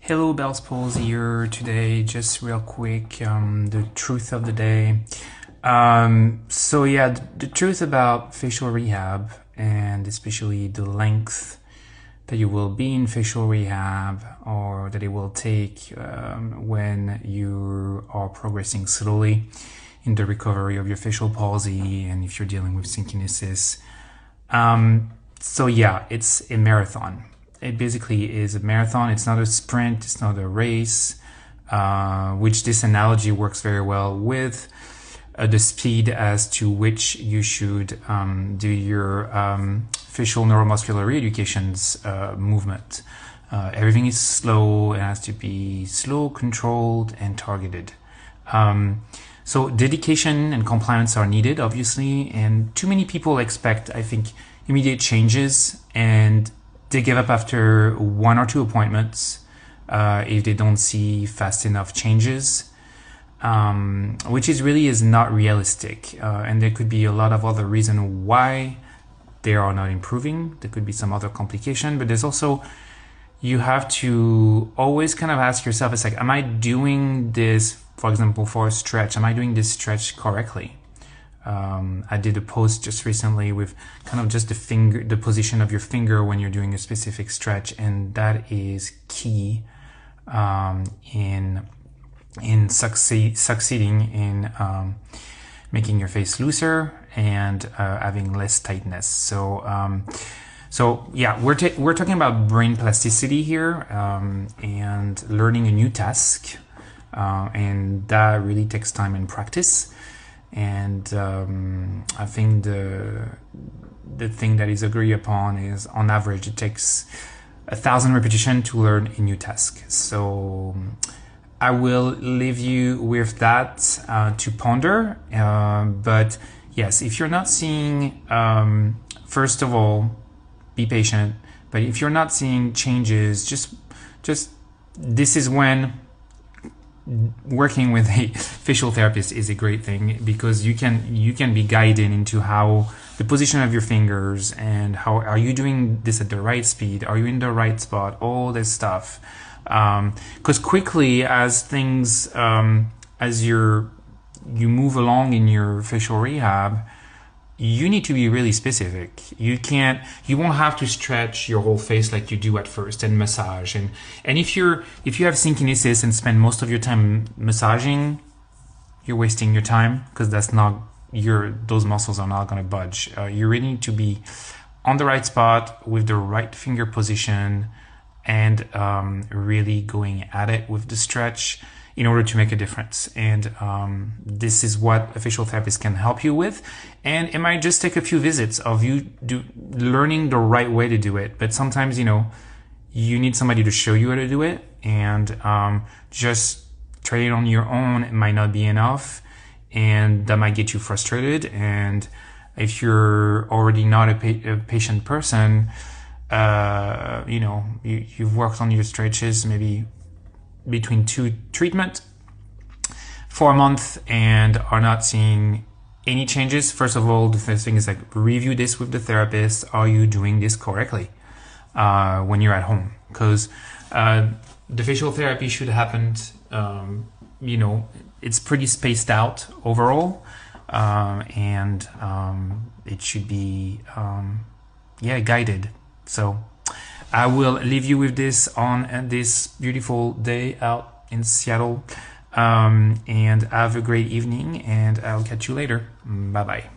Hello, Palsy here today. Just real quick, the truth of the day. The truth about facial rehab, and especially the length that you will be in facial rehab, or that it will take when you are progressing slowly in the recovery of your facial palsy, and if you're dealing with synkinesis. It's a marathon. It basically is a marathon. It's not a sprint. It's not a race, which this analogy works very well with the speed as to which you should do your facial neuromuscular reeducation's movement. Everything is slow. It has to be slow, controlled, and targeted. So dedication and compliance are needed, obviously, and too many people expect, I think, immediate changes, and they give up after 1 or 2 appointments if they don't see fast enough changes, which is not realistic. And there could be a lot of other reasons why they are not improving. There could be some other complication, but there's also, you have to always kind of ask yourself, it's like, am I doing this, for example, for a stretch, am I doing this stretch correctly? I did a post just recently with kind of just the position of your finger when you're doing a specific stretch, and that is key in succeeding in making your face looser and having less tightness. We're talking about brain plasticity here, and learning a new task, and that really takes time and practice. And I think the thing that is agreed upon is, on average, it takes 1,000 repetitions to learn a new task. So I will leave you with that to ponder. But yes, if you're not seeing, first of all, be patient. But if you're not seeing changes, just this is when working with a facial therapist is a great thing, because you can be guided into how the position of your fingers, and how are you doing this at the right speed, are you in the right spot, all this stuff. Because quickly, as things as you move along in your facial rehab, you need to be really specific. You won't have to stretch your whole face like you do at first, and massage. And if you have synkinesis and spend most of your time massaging, you're wasting your time, because those muscles are not going to budge. You really need to be on the right spot with the right finger position, and really going at it with the stretch in order to make a difference. And this is what a facial therapist can help you with. And it might just take a few visits of you learning the right way to do it. But sometimes, you need somebody to show you how to do it, and just try it on your own. It might not be enough, and that might get you frustrated. And if you're already not a patient person, you've worked on your stretches maybe between 2 treatments for a month and are not seeing any changes. First of all, the first thing is, like, review this with the therapist. Are you doing this correctly when you're at home? Because the facial therapy should happen, it's pretty spaced out overall, and it should be guided. So I will leave you with this on this beautiful day out in Seattle, and have a great evening, and I'll catch you later. Bye bye.